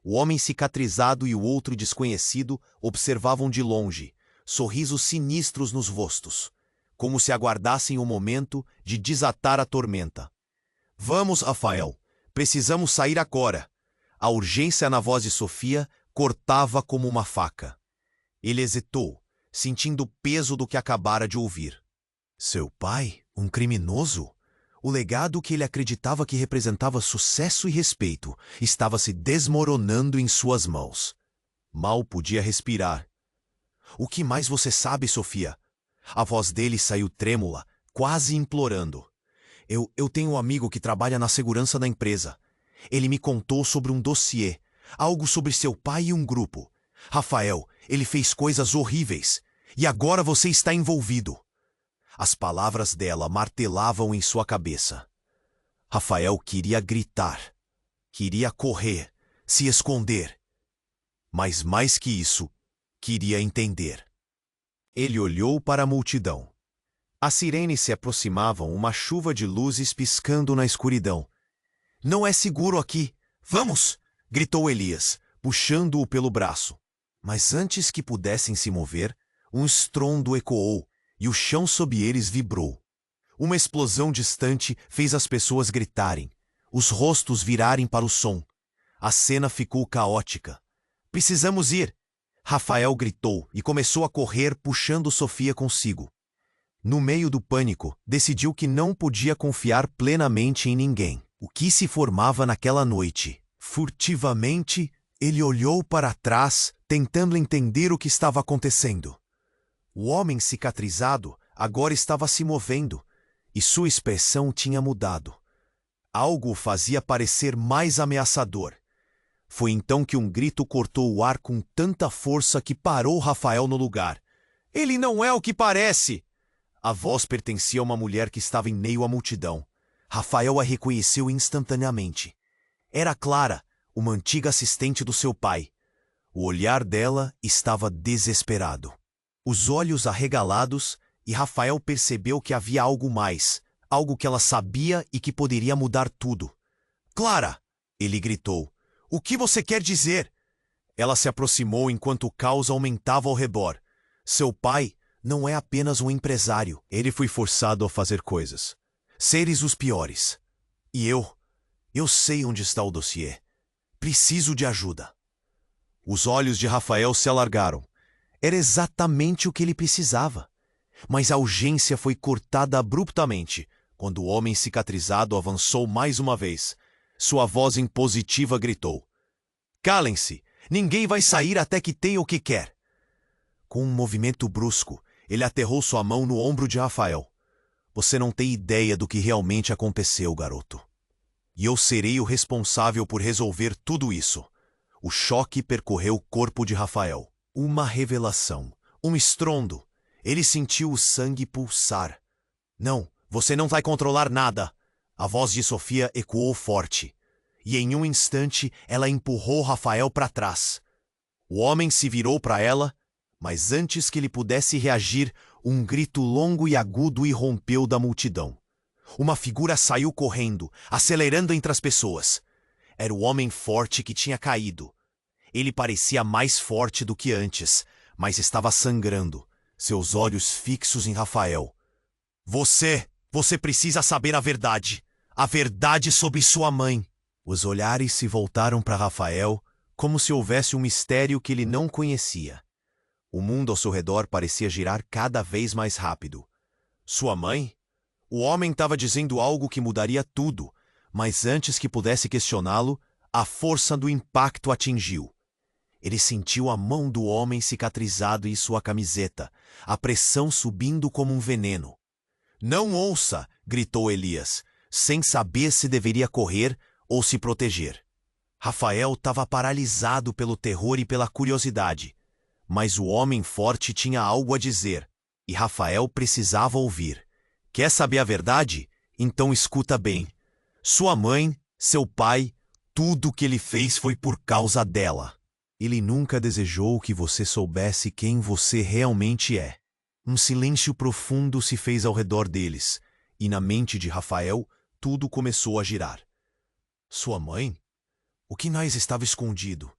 O homem cicatrizado e o outro desconhecido observavam de longe, sorrisos sinistros nos rostos, como se aguardassem o momento de desatar a tormenta. Vamos, Rafael, precisamos sair agora. A urgência na voz de Sofia cortava como uma faca. Ele hesitou, sentindo o peso do que acabara de ouvir. Seu pai, um criminoso? O legado que ele acreditava que representava sucesso e respeito estava se desmoronando em suas mãos. Mal podia respirar. O que mais você sabe, Sofia? A voz dele saiu trêmula, quase implorando. Eu tenho um amigo que trabalha na segurança da empresa. Ele me contou sobre um dossiê, algo sobre seu pai e um grupo. Rafael, ele fez coisas horríveis. E agora você está envolvido. As palavras dela martelavam em sua cabeça. Rafael queria gritar. Queria correr, se esconder. Mas mais que isso, queria entender. Ele olhou para a multidão. As sirenes se aproximavam, uma chuva de luzes piscando na escuridão. Não é seguro aqui. Vamos! Gritou Elias, puxando-o pelo braço. Mas antes que pudessem se mover, um estrondo ecoou e o chão sob eles vibrou. Uma explosão distante fez as pessoas gritarem, os rostos virarem para o som. A cena ficou caótica. Precisamos ir! Rafael gritou e começou a correr, puxando Sofia consigo. No meio do pânico, decidiu que não podia confiar plenamente em ninguém. O que se formava naquela noite? Furtivamente, ele olhou para trás, tentando entender o que estava acontecendo. O homem cicatrizado agora estava se movendo, e sua expressão tinha mudado. Algo o fazia parecer mais ameaçador. Foi então que um grito cortou o ar com tanta força que parou Rafael no lugar. Ele não é o que parece! A voz pertencia a uma mulher que estava em meio à multidão. Rafael a reconheceu instantaneamente. Era Clara, uma antiga assistente do seu pai. O olhar dela estava desesperado. Os olhos arregalados, e Rafael percebeu que havia algo mais, algo que ela sabia e que poderia mudar tudo. Clara! Ele gritou. O que você quer dizer? Ela se aproximou enquanto o caos aumentava ao redor. Seu pai não é apenas um empresário. Ele foi forçado a fazer coisas. Seres os piores. E eu sei onde está o dossiê. Preciso de ajuda. Os olhos de Rafael se alargaram. Era exatamente o que ele precisava. Mas a urgência foi cortada abruptamente, quando o homem cicatrizado avançou mais uma vez. Sua voz impositiva gritou. Calem-se! Ninguém vai sair até que tenha o que quer. Com um movimento brusco, ele aterrou sua mão no ombro de Rafael. Você não tem ideia do que realmente aconteceu, garoto. E eu serei o responsável por resolver tudo isso. O choque percorreu o corpo de Rafael. Uma revelação. Um estrondo. Ele sentiu o sangue pulsar. Não, você não vai controlar nada. A voz de Sofia ecoou forte. E em um instante ela empurrou Rafael para trás. O homem se virou para ela, mas antes que ele pudesse reagir, um grito longo e agudo irrompeu da multidão. Uma figura saiu correndo, acelerando entre as pessoas. Era o homem forte que tinha caído. Ele parecia mais forte do que antes, mas estava sangrando, seus olhos fixos em Rafael. Você precisa saber a verdade. A verdade sobre sua mãe. Os olhares se voltaram para Rafael, como se houvesse um mistério que ele não conhecia. O mundo ao seu redor parecia girar cada vez mais rápido. Sua mãe? O homem estava dizendo algo que mudaria tudo, mas antes que pudesse questioná-lo, a força do impacto atingiu. Ele sentiu a mão do homem cicatrizado em sua camiseta, a pressão subindo como um veneno. "Não ouça!" gritou Elias, sem saber se deveria correr ou se proteger. Rafael estava paralisado pelo terror e pela curiosidade. Mas o homem forte tinha algo a dizer, e Rafael precisava ouvir. "Quer saber a verdade? Então escuta bem. Sua mãe, seu pai, tudo o que ele fez foi por causa dela. Ele nunca desejou que você soubesse quem você realmente é." Um silêncio profundo se fez ao redor deles, e na mente de Rafael tudo começou a girar. Sua mãe? O que mais estava escondido?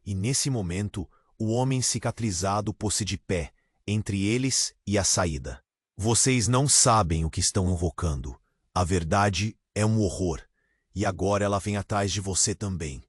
E nesse momento, o homem cicatrizado pôs-se de pé, entre eles e a saída. "Vocês não sabem o que estão invocando. A verdade é um horror, e agora ela vem atrás de você também."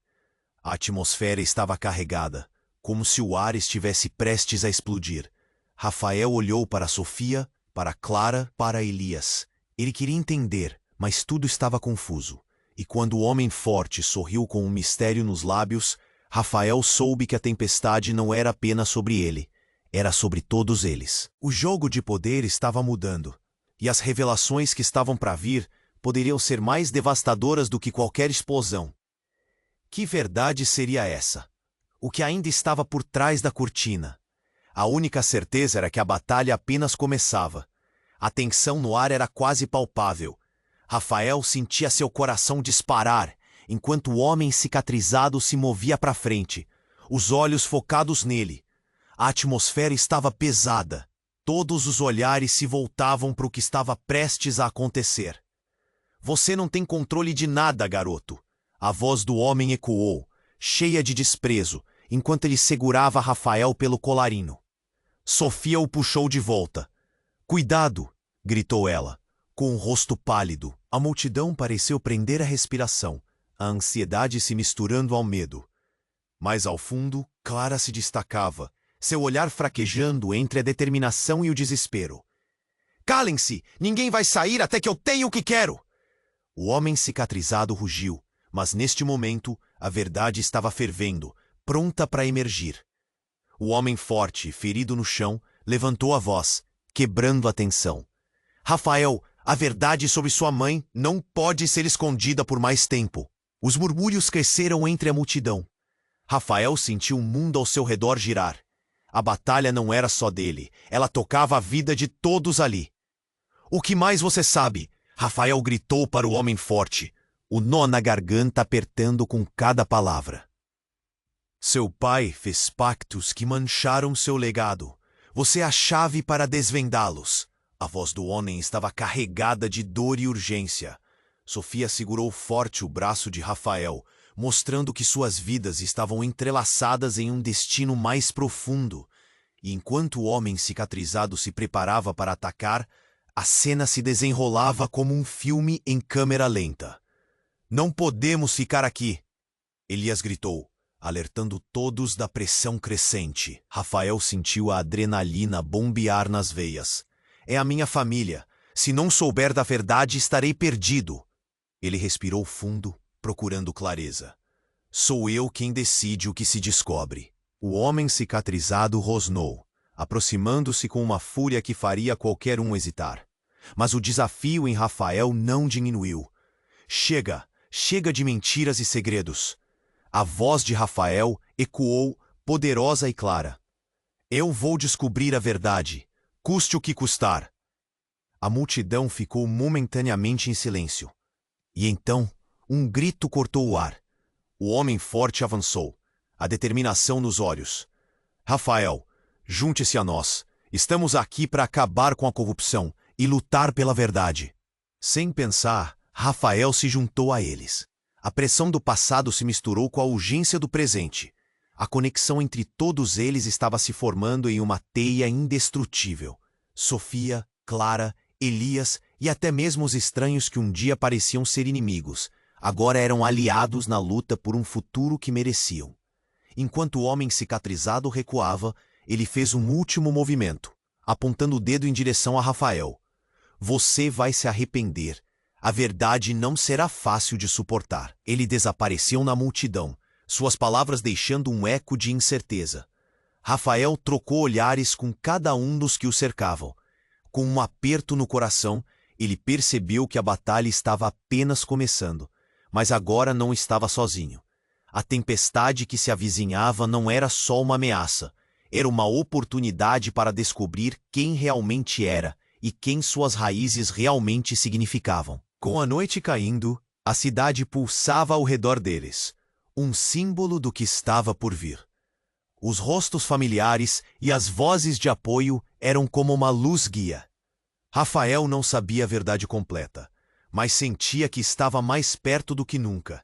A atmosfera estava carregada, como se o ar estivesse prestes a explodir. Rafael olhou para Sofia, para Clara, para Elias. Ele queria entender, mas tudo estava confuso. E quando o homem forte sorriu com um mistério nos lábios, Rafael soube que a tempestade não era apenas sobre ele, era sobre todos eles. O jogo de poder estava mudando, e as revelações que estavam para vir poderiam ser mais devastadoras do que qualquer explosão. Que verdade seria essa? O que ainda estava por trás da cortina? A única certeza era que a batalha apenas começava. A tensão no ar era quase palpável. Rafael sentia seu coração disparar, enquanto o homem cicatrizado se movia para frente, os olhos focados nele. A atmosfera estava pesada. Todos os olhares se voltavam para o que estava prestes a acontecer. "Você não tem controle de nada, garoto." A voz do homem ecoou, cheia de desprezo, enquanto ele segurava Rafael pelo colarinho. Sofia o puxou de volta. "Cuidado!" gritou ela, com o rosto pálido. A multidão pareceu prender a respiração, a ansiedade se misturando ao medo. Mas ao fundo, Clara se destacava, seu olhar fraquejando entre a determinação e o desespero. "Calem-se! Ninguém vai sair até que eu tenha o que quero!" O homem cicatrizado rugiu, mas neste momento a verdade estava fervendo, pronta para emergir. O homem forte, ferido no chão, levantou a voz, quebrando a tensão. "Rafael, a verdade sobre sua mãe não pode ser escondida por mais tempo." Os murmúrios cresceram entre a multidão. Rafael sentiu o mundo ao seu redor girar. A batalha não era só dele, ela tocava a vida de todos ali. "O que mais você sabe?" Rafael gritou para o homem forte, o nó na garganta apertando com cada palavra. "Seu pai fez pactos que mancharam seu legado. Você é a chave para desvendá-los." A voz do homem estava carregada de dor e urgência. Sofia segurou forte o braço de Rafael, mostrando que suas vidas estavam entrelaçadas em um destino mais profundo. E enquanto o homem cicatrizado se preparava para atacar, a cena se desenrolava como um filme em câmera lenta. "Não podemos ficar aqui!" Elias gritou, alertando todos da pressão crescente. Rafael sentiu a adrenalina bombear nas veias. "É a minha família. Se não souber da verdade, estarei perdido." Ele respirou fundo, procurando clareza. "Sou eu quem decide o que se descobre." O homem cicatrizado rosnou, aproximando-se com uma fúria que faria qualquer um hesitar. Mas o desafio em Rafael não diminuiu. "Chega! Chega de mentiras e segredos." A voz de Rafael ecoou, poderosa e clara. "Eu vou descobrir a verdade, custe o que custar." A multidão ficou momentaneamente em silêncio. E então, um grito cortou o ar. O homem forte avançou, a determinação nos olhos. "Rafael, junte-se a nós. Estamos aqui para acabar com a corrupção e lutar pela verdade." Sem pensar, Rafael se juntou a eles. A pressão do passado se misturou com a urgência do presente. A conexão entre todos eles estava se formando em uma teia indestrutível. Sofia, Clara, Elias e até mesmo os estranhos que um dia pareciam ser inimigos, agora eram aliados na luta por um futuro que mereciam. Enquanto o homem cicatrizado recuava, ele fez um último movimento, apontando o dedo em direção a Rafael. Você vai se arrepender. A verdade não será fácil de suportar. Ele desapareceu na multidão, suas palavras deixando um eco de incerteza. Rafael trocou olhares com cada um dos que o cercavam. Com um aperto no coração, ele percebeu que a batalha estava apenas começando, mas agora não estava sozinho. A tempestade que se avizinhava não era só uma ameaça, era uma oportunidade para descobrir quem realmente era e quem suas raízes realmente significavam. Com a noite caindo, a cidade pulsava ao redor deles, um símbolo do que estava por vir. Os rostos familiares e as vozes de apoio eram como uma luz guia. Rafael não sabia a verdade completa, mas sentia que estava mais perto do que nunca.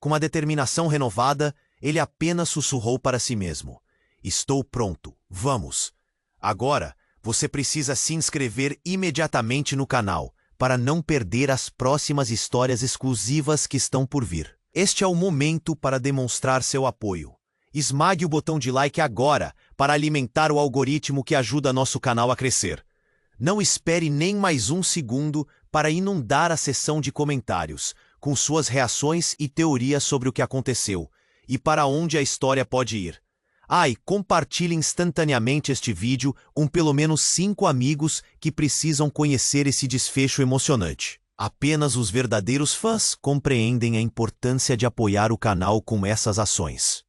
Com uma determinação renovada, ele apenas sussurrou para si mesmo: "Estou pronto, vamos!" Agora, você precisa se inscrever imediatamente no canal para não perder as próximas histórias exclusivas que estão por vir. Este é o momento para demonstrar seu apoio. Esmague o botão de like agora para alimentar o algoritmo que ajuda nosso canal a crescer. Não espere nem mais um segundo para inundar a seção de comentários com suas reações e teorias sobre o que aconteceu e para onde a história pode ir. E compartilhe instantaneamente este vídeo com pelo menos 5 amigos que precisam conhecer esse desfecho emocionante. Apenas os verdadeiros fãs compreendem a importância de apoiar o canal com essas ações.